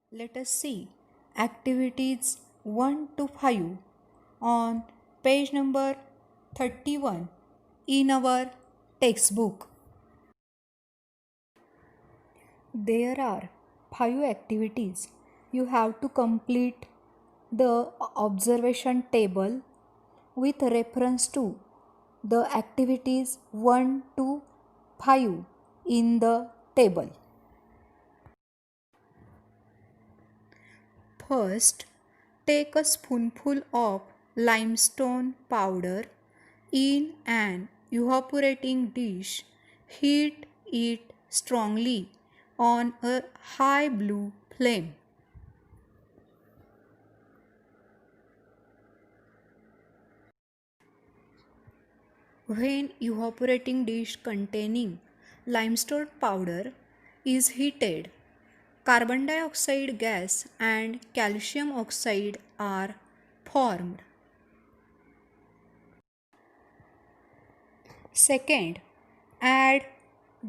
Let us see activities 1 to 5 on page number 31 in our textbook. There are 5 activities. You have to complete the observation table with reference to the activities 1 to 5 in the table. First, take a spoonful of limestone powder in an evaporating dish. Heat it strongly on a high blue flame. When evaporating dish containing limestone powder is heated, carbon dioxide gas and calcium oxide are formed. Second, add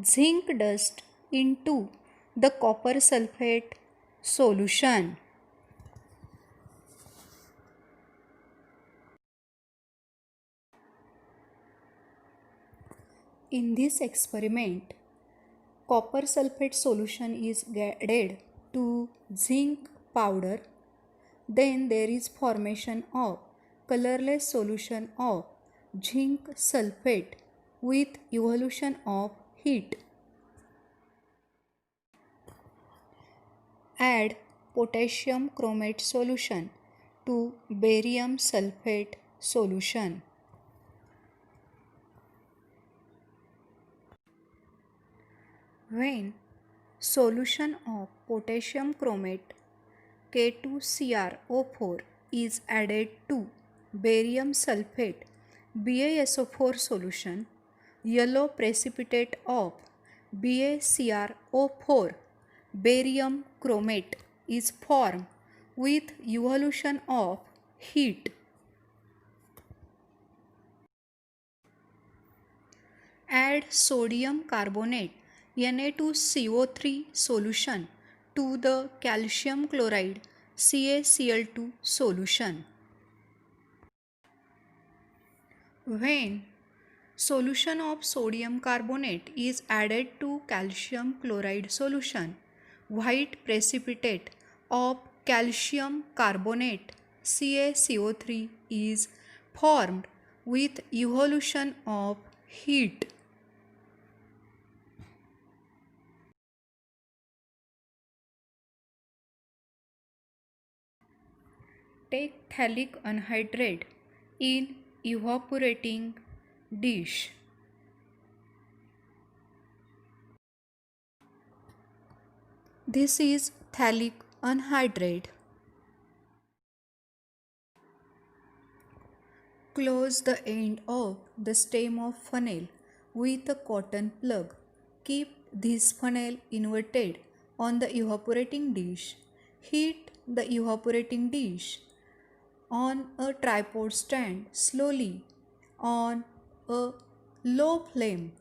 zinc dust into the copper sulfate solution. In this experiment, copper sulfate solution is added to zinc powder. Then there is formation of colorless solution of zinc sulfate with evolution of heat. Add potassium chromate solution to barium sulfate solution. When solution of potassium chromate K2CrO4 is added to barium sulfate BaSO4 solution, yellow precipitate of BaCrO4 barium chromate is formed with evolution of heat. Add sodium carbonate Na2CO3 solution to the calcium chloride CaCl2 solution. When solution of sodium carbonate is added to calcium chloride solution, white precipitate of calcium carbonate CaCO3 is formed with evolution of heat. Take phthalic anhydride in evaporating dish. This is phthalic anhydride. Close the end of the stem of funnel with a cotton plug. Keep this funnel inverted on the evaporating dish. Heat the evaporating dish on a tripod stand slowly on a low flame.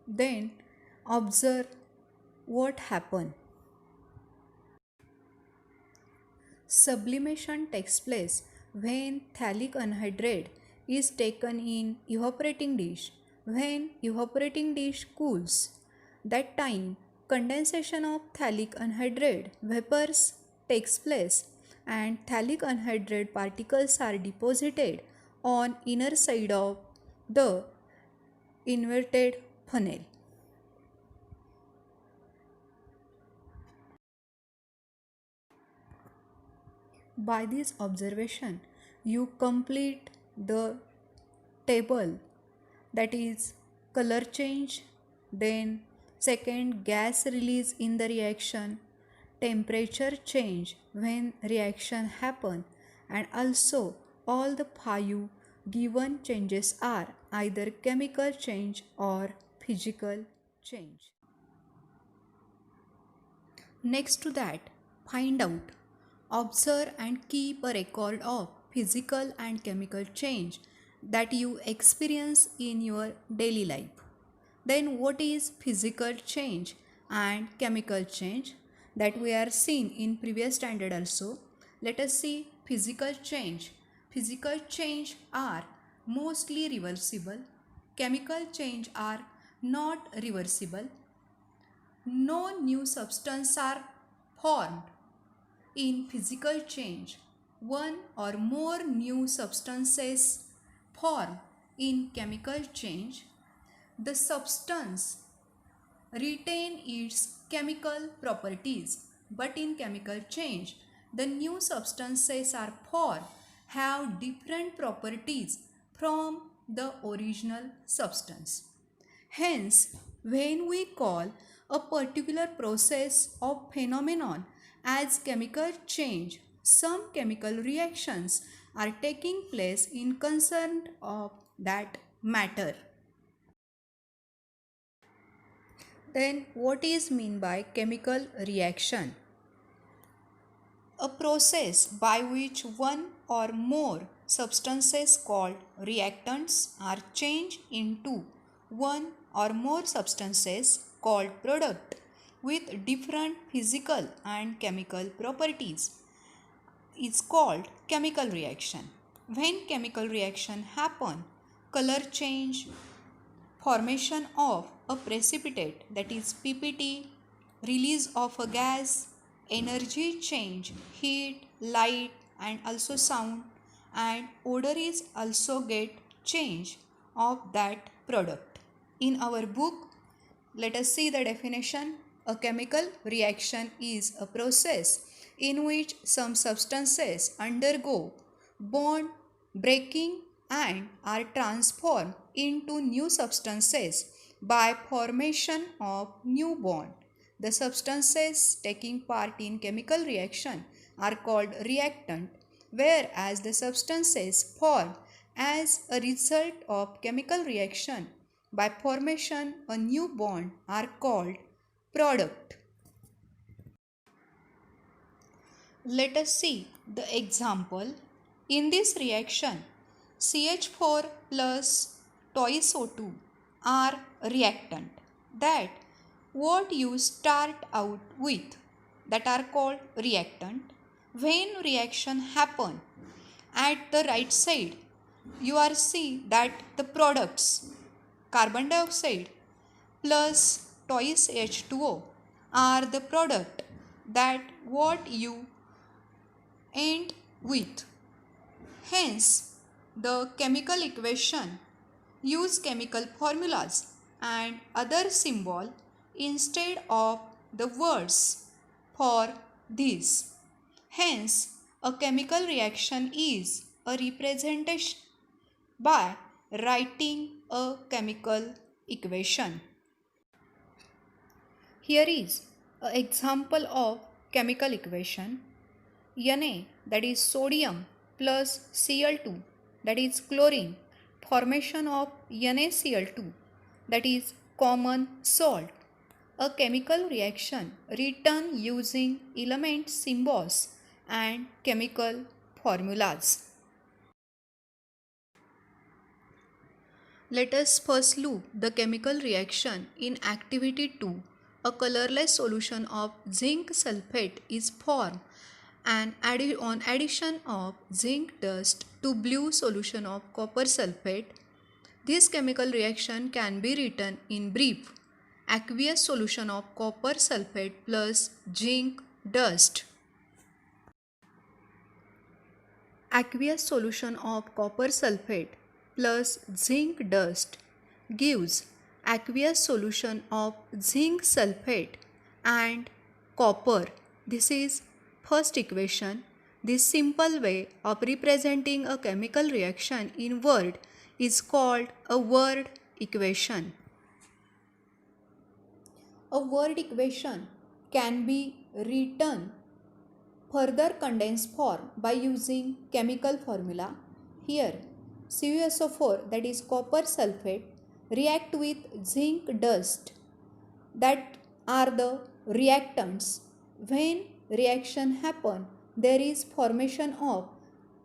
Then observe what happens. Sublimation takes place when phthalic anhydride is taken in evaporating dish. When evaporating dish cools, that time condensation of phthalic anhydride vapors takes place and phthalic anhydride particles are deposited on inner side of the inverted funnel. By this observation, you complete the table, that is color change, then second gas release in the reaction, temperature change when reaction happen, and also all the 5 given changes are either chemical change or physical change. Next to that, find out, observe and keep a record of physical and chemical change that you experience in your daily life. Then what is physical change and chemical change? that we are seen in previous standard also. Let us see physical change. Physical change are mostly reversible. Chemical change are not reversible. No new substance are formed in physical change. One or more new substances form in chemical change. The substance retain its chemical properties, but in chemical change, the new substances are formed have different properties from the original substance. Hence, when we call a particular process or phenomenon as chemical change, some chemical reactions are taking place in concern of that matter. Then what is mean by chemical reaction? A process by which one or more substances called reactants are changed into one or more substances called product with different physical and chemical properties is called chemical reaction. When chemical reaction happen, color change, formation of a precipitate, that is PPT, release of a gas, energy change, heat, light and also sound, and odor is also get change of that product. In our book, let us see the definition. A chemical reaction is a process in which some substances undergo bond breaking and are transformed into new substances by formation of new bond. The substances taking part in chemical reaction are called reactant, whereas the substances formed as a result of chemical reaction by formation a new bond are called product. Let us see the example. In this reaction, CH4 plus TiO2 are reactant. That what you start out with, that are called reactant. When reaction happen at the right side, you are see that the products carbon dioxide plus twice H2O are the product that what you end with. Hence, the chemical equation use chemical formulas and other symbol instead of the words for this. Hence, a chemical reaction is a representation by writing a chemical equation. Here is an example of chemical equation. Na, that is sodium, plus Cl2, that is chlorine, formation of NaCl2, that is common salt. A chemical reaction written using element symbols and chemical formulas. Let us first look the chemical reaction in activity 2. A colorless solution of zinc sulfate is formed and on addition of zinc dust to blue solution of copper sulfate. This chemical reaction can be written in brief. Aqueous solution of copper sulfate plus zinc dust. Aqueous solution of copper sulfate plus zinc dust gives aqueous solution of zinc sulfate and copper. This is first equation. This simple way of representing a chemical reaction in word is called a word equation. A word equation can be written further condensed form by using chemical formula. Here CuSO4, that is copper sulfate, react with zinc dust, that are the reactants. When reaction happen, there is formation of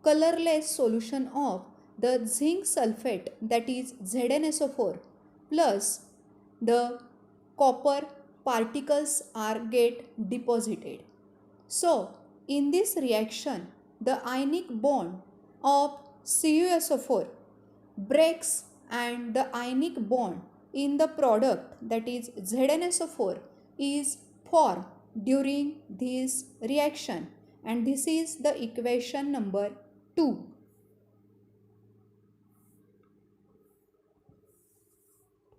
colorless solution of the zinc sulfate, that is ZnSO4, plus the copper particles are get deposited. So, in this reaction, the ionic bond of CuSO4 breaks and the ionic bond in the product, that is ZnSO4, is formed during this reaction, and this is the equation number 2.